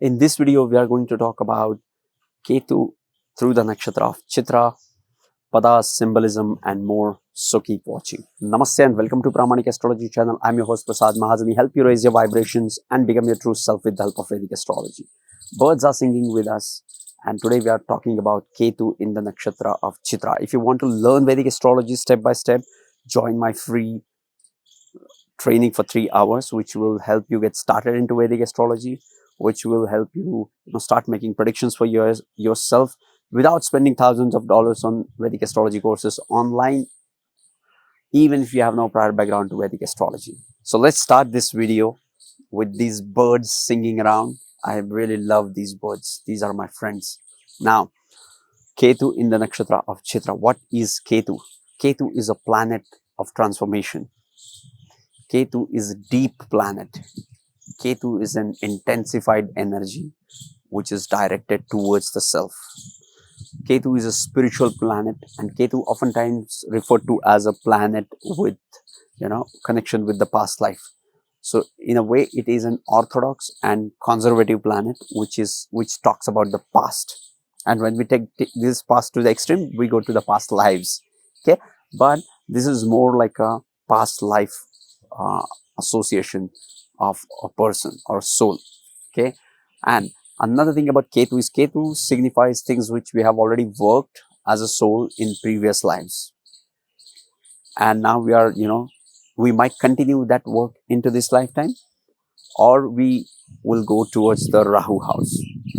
In this video, we are going to talk about Ketu through the nakshatra of Chitra, Pada, symbolism, and more. So keep watching. Namaste and welcome to Pramanik Astrology channel. I'm your host Prasad Mahazani. Help you raise your vibrations and become your true self with the help of Vedic astrology. Birds are singing with us, and today we are talking about Ketu in the nakshatra of Chitra. If you want to learn Vedic astrology step by step, join my free training for 3 hours, which will help you get started into Vedic astrology, which will help you, start making predictions for yourself without spending thousands of dollars on Vedic astrology courses online, even if you have no prior background to Vedic astrology. So let's start this video with these birds singing around. I really love these birds. These are my friends. Now, Ketu in the nakshatra of Chitra. What is Ketu? Ketu is a planet of transformation. Ketu is a deep planet. Ketu is an intensified energy which is directed towards the self. Ketu is a spiritual planet, and Ketu oftentimes referred to as a planet with, connection with the past life. So in a way, it is an orthodox and conservative planet, which talks about the past. And when we take this past to the extreme, we go to the past lives. Okay, but this is more like a past life association of a person or soul. Okay, and another thing about Ketu is Ketu signifies things which we have already worked as a soul in previous lives, and now we are, we might continue that work into this lifetime, or we will go towards the Rahu house.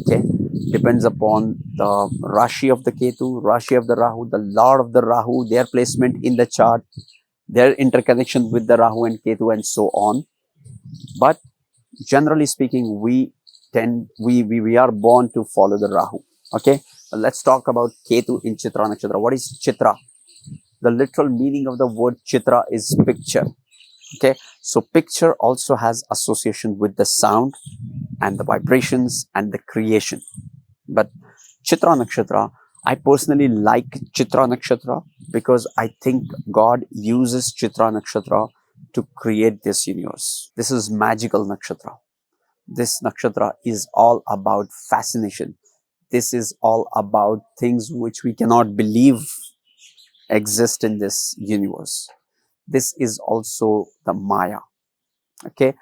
Okay, depends upon the Rashi of the Ketu, Rashi of the Rahu, the Lord of the Rahu, their placement in the chart, their interconnection with the Rahu and Ketu, and so on. But generally speaking, we are born to follow the Rahu. Okay, let's talk about Ketu in Chitra nakshatra. What is Chitra? The literal meaning of the word Chitra is picture. Okay, so picture also has association with the sound and the vibrations and the creation. But Chitra nakshatra, I personally like Chitra nakshatra because I think God uses Chitra nakshatra to create this universe. This is magical nakshatra. This nakshatra is all about fascination. This is all about things which we cannot believe exist in this universe. This is also the Maya. Okay,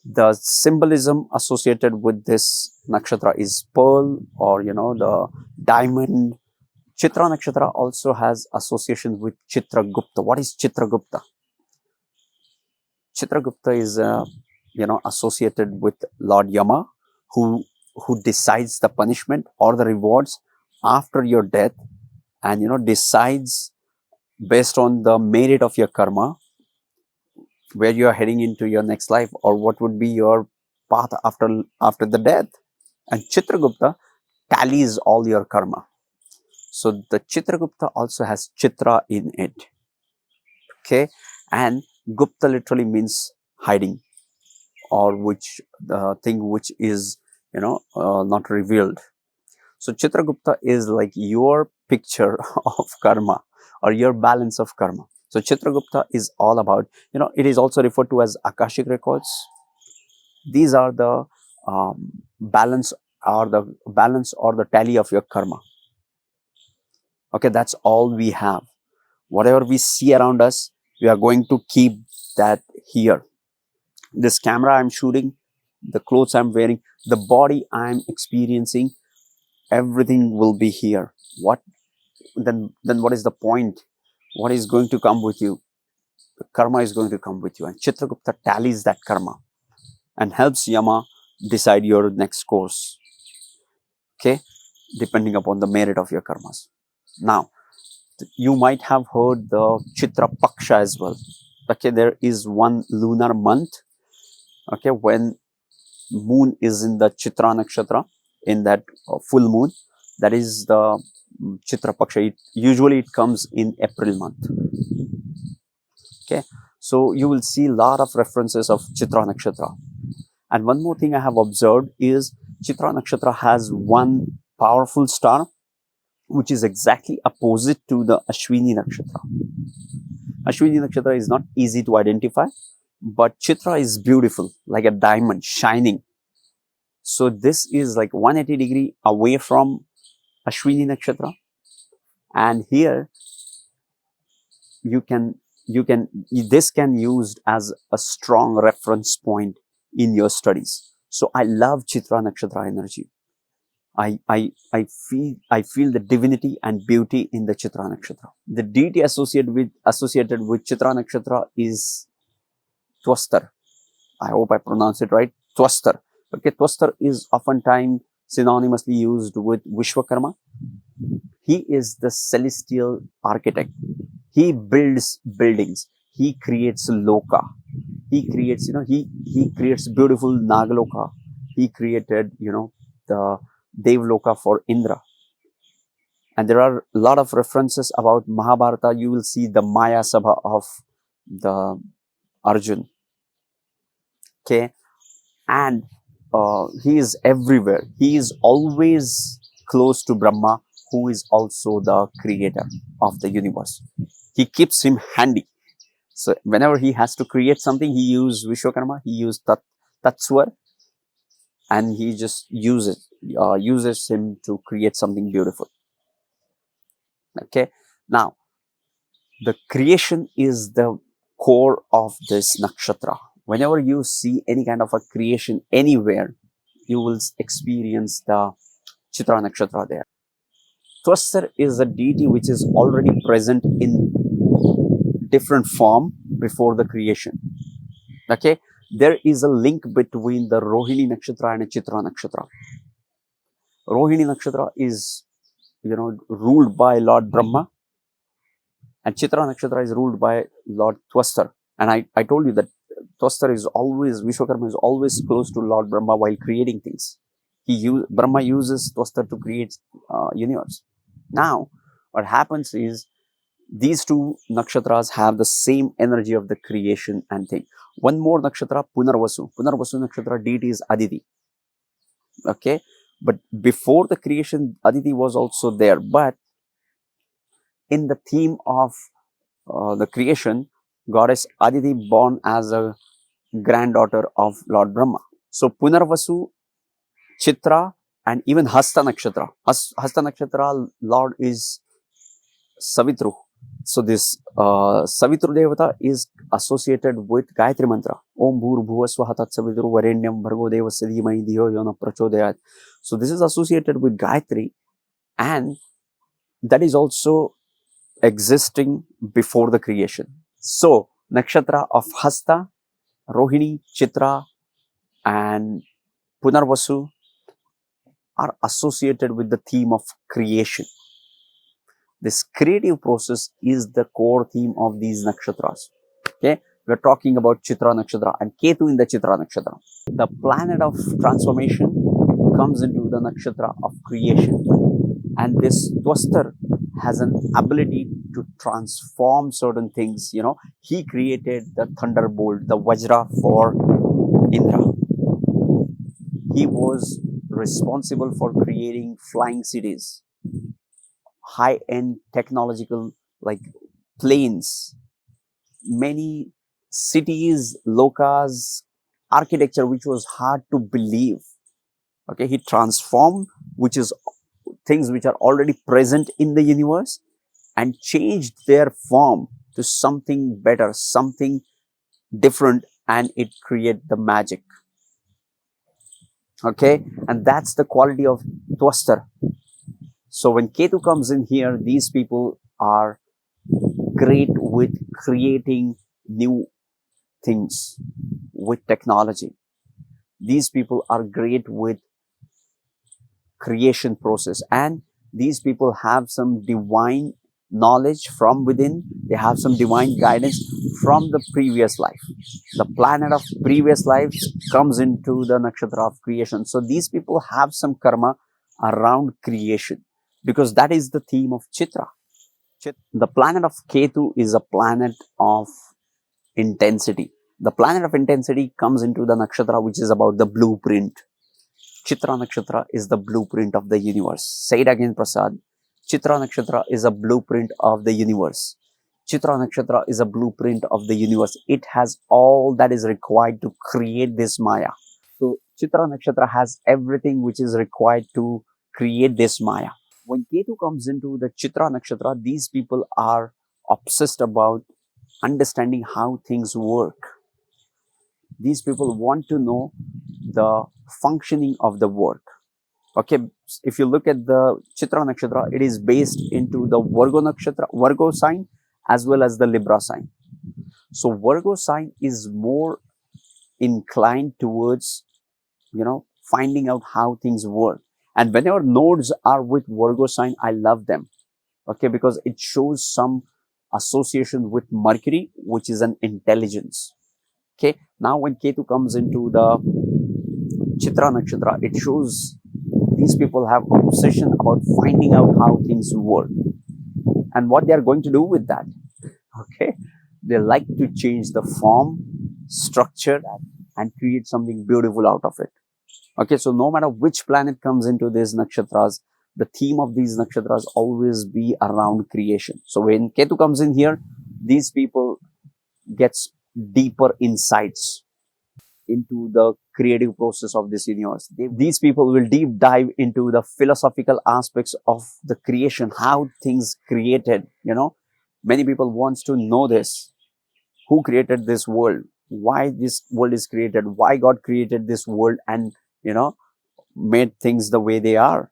the symbolism associated with this nakshatra is pearl, or the diamond. Chitra nakshatra also has association with Chitragupta. What is Chitragupta? Chitragupta is associated with Lord Yama, who decides the punishment or the rewards after your death, and decides based on the merit of your karma where you are heading into your next life, or what would be your path after the death. And Chitragupta tallies all your karma. So the Chitragupta also has Chitra in it. Okay, and Gupta literally means hiding, or the thing which is not revealed. So Chitragupta is like your picture of karma, or your balance of karma. So Chitragupta is all about, it is also referred to as Akashic records. These are the balance or the tally of your karma. Okay, that's all we have. Whatever we see around us, we are going to keep that here. This camera I'm shooting, the clothes I'm wearing, the body I'm experiencing, everything will be here. Then what is the point? What is going to come with you? The karma is going to come with you, and Chitragupta tallies that karma and helps Yama decide your next course. Okay, depending upon the merit of your karmas. Now, you might have heard the Chitra Paksha as well. Okay, there is one lunar month. Okay, when moon is in the Chitra nakshatra, in that full moon, that is the Chitra Paksha. Usually it comes in April month. Okay, so you will see a lot of references of Chitra nakshatra. And one more thing I have observed is Chitra nakshatra has one powerful star which is exactly opposite to the Ashwini nakshatra. Ashwini nakshatra is not easy to identify, but Chitra is beautiful, like a diamond shining. So this is like 180-degree away from Ashwini Nakshatra, and here this can used as a strong reference point in your studies. So I love Chitra Nakshatra energy. I feel the divinity and beauty in the Chitra Nakshatra. The deity associated with Chitra Nakshatra is Twastar. I hope I pronounce it right. Twastar. Okay, Twastar is oftentimes synonymously used with Vishwakarma. He is the celestial architect. He builds buildings. He creates loka. He creates, he creates beautiful Nagaloka. He created, the Devloka for Indra. And there are a lot of references about Mahabharata. You will see the Maya Sabha of the Arjun. Okay. And he is everywhere. He is always close to Brahma, who is also the creator of the universe. He keeps him handy. So whenever he has to create something, he uses Vishwakarma, he uses Tatswar, and he just uses him to create something beautiful. Okay. Now, the creation is the core of this nakshatra. Whenever you see any kind of a creation anywhere, you will experience the Chitra Nakshatra there. Twastar is a deity which is already present in different form before the creation. Okay, there is a link between the Rohini Nakshatra and Chitra Nakshatra. Rohini Nakshatra is, ruled by Lord Brahma, and Chitra Nakshatra is ruled by Lord Twastar. And I told you that Twastar is always, Vishwakarma is always close to Lord Brahma while creating things. Brahma uses Twastar to create universe. Now, what happens is these two nakshatras have the same energy of the creation and thing. One more nakshatra, Punarvasu. Punarvasu nakshatra deity is Aditi. Okay, but before the creation, Aditi was also there. But in the theme of the creation, goddess Aditi born as a granddaughter of Lord Brahma. So Punarvasu, Chitra, and even Hasta Nakshatra. Hasta Nakshatra Lord is Savitru. So this Savitru Devata is associated with Gayatri Mantra. Om Bhur Bhuvaswaha Tat Savitru Varenyam Bhargo Devasya Dhimai Dhiyo Yona Prachodayat. So this is associated with Gayatri, and that is also existing before the creation. So nakshatra of Hasta, Rohini, Chitra, and Punarvasu are associated with the theme of creation. This creative process is the core theme of these nakshatras. Okay, we're talking about Chitra Nakshatra and Ketu in the Chitra Nakshatra. The planet of transformation comes into the nakshatra of creation, and this Twastar has an ability to transform certain things. He created the thunderbolt, the Vajra for Indra. He was responsible for creating flying cities, high-end technological like planes, many cities, lokas, architecture which was hard to believe. Okay, he transformed things which are already present in the universe and changed their form to something better, something different, and it created the magic. Okay, and that's the quality of Twastar. So when Ketu comes in here, these people are great with creating new things with technology. These people are great with creation process, and these people have some divine knowledge from within. They have some divine guidance from the previous life. The planet of previous life comes into the nakshatra of creation. So these people have some karma around creation, because that is the theme of Chitra. The planet of Ketu is a planet of intensity. The planet of intensity comes into the nakshatra which is about the blueprint. Chitra Nakshatra is the blueprint of the universe. Say it again, Prasad. Chitra Nakshatra is a blueprint of the universe. Chitra Nakshatra is a blueprint of the universe. It has all that is required to create this Maya. So Chitra Nakshatra has everything which is required to create this Maya. When Ketu comes into the Chitra Nakshatra, these people are obsessed about understanding how things work. These people want to know the functioning of the work. Okay, if you look at the Chitra Nakshatra, it is based into the Virgo Nakshatra, Virgo sign, as well as the Libra sign. So Virgo sign is more inclined towards, finding out how things work. And whenever nodes are with Virgo sign, I love them. Okay, because it shows some association with Mercury, which is an intelligence. Okay, now when Ketu comes into the Chitra Nakshatra, it shows these people have obsession about finding out how things work and what they are going to do with that. Okay, they like to change the form, structure, and create something beautiful out of it. Okay, so no matter which planet comes into these nakshatras, the theme of these nakshatras always be around creation. So when Ketu comes in here, these people gets deeper insights into the creative process of this universe. These people will deep dive into the philosophical aspects of the creation, how things created. Many people wants to know this: who created this world, why this world is created, why God created this world, and made things the way they are.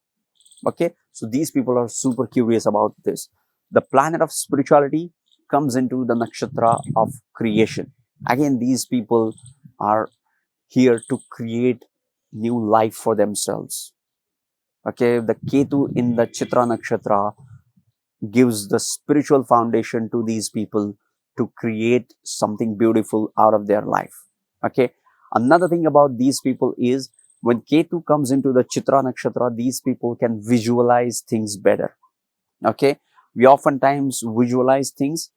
Okay, so these people are super curious about this. The planet of spirituality comes into the nakshatra of creation. Again, these people are here to create new life for themselves. Okay, the Ketu in the Chitra Nakshatra gives the spiritual foundation to these people to create something beautiful out of their life. Okay, another thing about these people is when Ketu comes into the Chitra Nakshatra, these people can visualize things better. Okay, we oftentimes visualize things,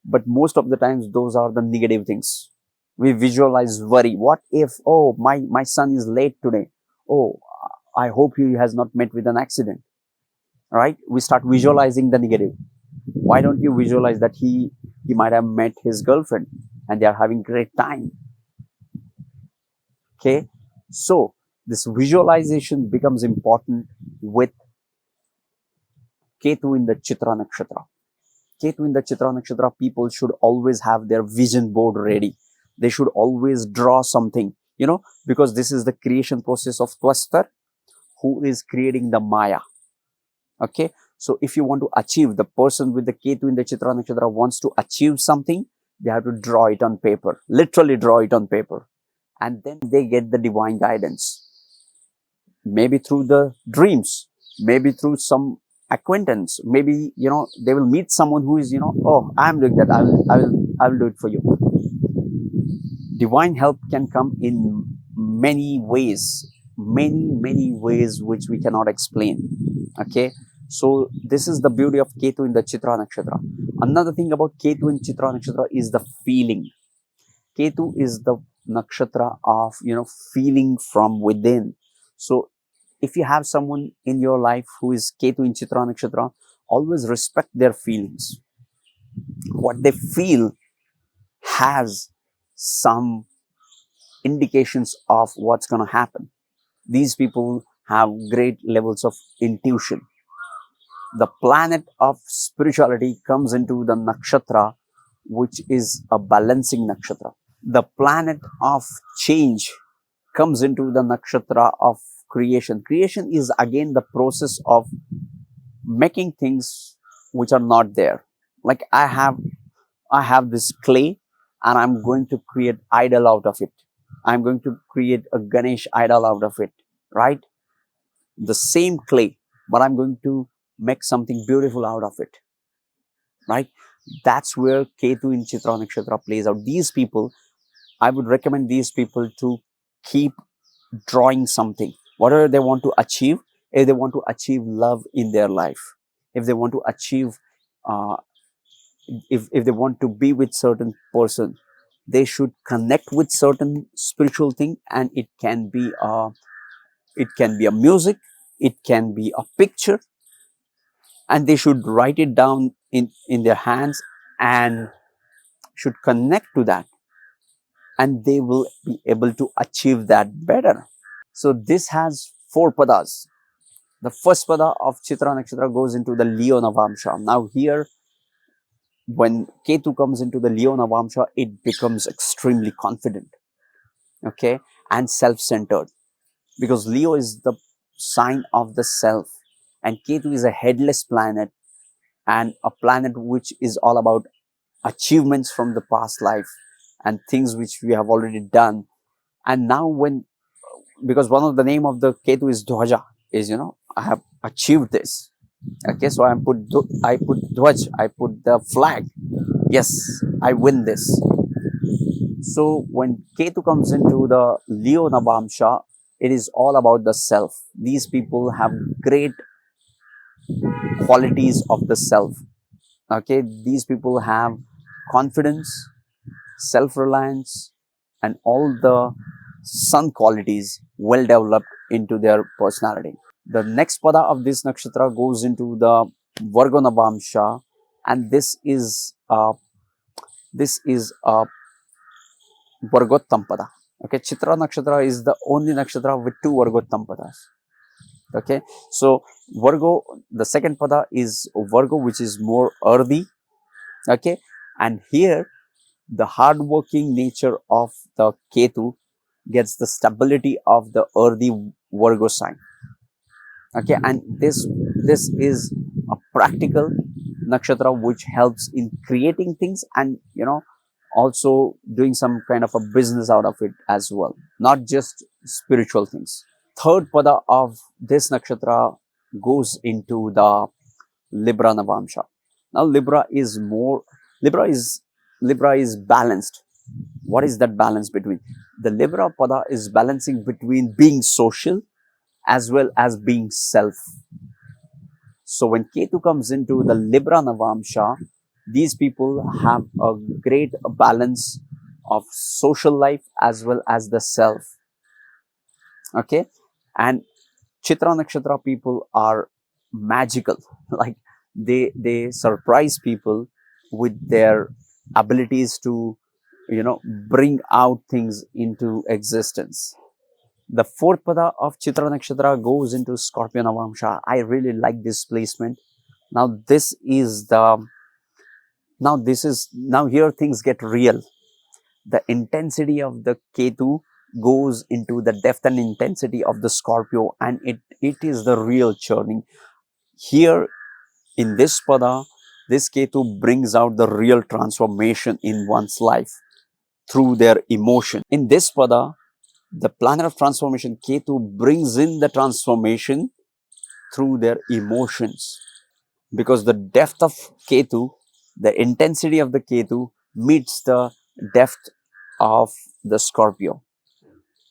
but most of the times those are the negative things. We visualize worry. What if, oh, my son is late today? Oh, I hope he has not met with an accident. Right? We start visualizing the negative. Why don't you visualize that he might have met his girlfriend and they are having great time? Okay, so this visualization becomes important with Ketu in the Chitra Nakshatra. Ketu in the Chitra Nakshatra, people should always have their vision board ready. They should always draw something, because this is the creation process of Twastar, who is creating the Maya. Okay, so if you want to achieve, the person with the Ketu in the Chitra Nakshatra wants to achieve something, they have to draw it on paper, literally draw it on paper. And then they get the divine guidance. Maybe through the dreams, maybe through some acquaintance, maybe they will meet someone who is oh, I'm doing that, I will do it for you. Divine help can come in many ways, many ways which we cannot explain. Okay, so this is the beauty of Ketu in the Chitra Nakshatra. Another thing about Ketu in Chitra Nakshatra is the feeling. Ketu is the nakshatra of feeling from within. So if you have someone in your life who is Ketu in Chitra Nakshatra, always respect their feelings. What they feel has some indications of what's going to happen. These people have great levels of intuition. The planet of spirituality comes into the nakshatra, which is a balancing nakshatra. The planet of change comes into the nakshatra of creation. Creation is again the process of making things which are not there. Like I have this clay and I'm going to create idol out of it. I'm going to create a Ganesh idol out of it, right? The same clay, but I'm going to make something beautiful out of it, right? That's where Ketu in Chitra Nakshatra plays out. These people, I would recommend these people to keep drawing something, whatever they want to achieve. If they want to achieve love in their life, if they want to achieve, if they want to be with certain person, they should connect with certain spiritual thing, and it can be a music, it can be a picture, and they should write it down in their hands and should connect to that, and they will be able to achieve that better. So this has 4 padas. The first pada of Chitra Nakshatra goes into the Leo Navamsha. Now here, when Ketu comes into the Leo Navamsha, it becomes extremely confident, okay, and self-centered, because Leo is the sign of the self, and Ketu is a headless planet, and a planet which is all about achievements from the past life and things which we have already done. And now when, because one of the name of the Ketu is Dhwaja, is, I have achieved this. Okay, so I put Dhwaj, I put the flag. Yes, I win this. So when Ketu comes into the Leo Navamsha, it is all about the self. These people have great qualities of the self. Okay, these people have confidence, self-reliance, and all the sun qualities well developed into their personality. The next pada of this nakshatra goes into the Varga Navamsha, and this is Vargottam pada. Okay, Chitra nakshatra is the only nakshatra with 2 Vargottam padas. Okay, so Virgo, the second pada is Virgo, which is more earthy. Okay, and here the hardworking nature of the Ketu gets the stability of the earthy Virgo sign. Okay, and this is a practical nakshatra which helps in creating things, and also doing some kind of a business out of it as well, not just spiritual things. Third pada of this nakshatra goes into the Libra Navamsha. Now Libra is balanced. What is that balance between? The Libra pada is balancing between being social as well as being self. So when Ketu comes into the Libra Navamsha, these people have a great balance of social life as well as the self. Okay, and Chitra Nakshatra people are magical. Like they surprise people with their abilities to bring out things into existence. The fourth pada of Chitra Nakshatra goes into Scorpio Navamsha. I really like this placement. Now here things get real. The intensity of the Ketu goes into the depth and intensity of the Scorpio, and it is the real churning. Here in this pada, this Ketu brings out the real transformation in one's life through their emotion. In this pada, the planet of transformation, Ketu, brings in the transformation through their emotions, because the depth of Ketu, the intensity of the Ketu meets the depth of the Scorpio.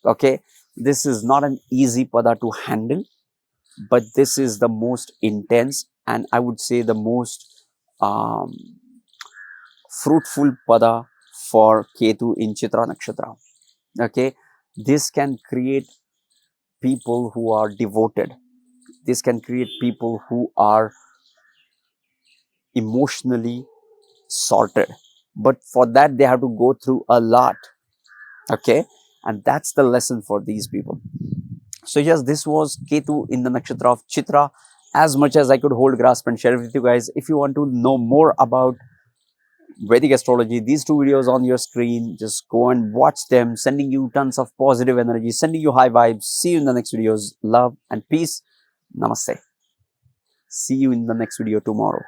Okay, this is not an easy pada to handle, but this is the most intense, and I would say the most fruitful pada for Ketu in Chitra Nakshatra. Okay, this can create people who are devoted. This can create people who are emotionally sorted, but for that they have to go through a lot. Okay, and that's the lesson for these people. So yes, this was Ketu in the nakshatra of Chitra. As much as I could hold, grasp and share with you guys. If you want to know more about Vedic astrology, these 2 videos on your screen, just go and watch them, sending you tons of positive energy, sending you high vibes. See you in the next videos. Love and peace. Namaste. See you in the next video tomorrow.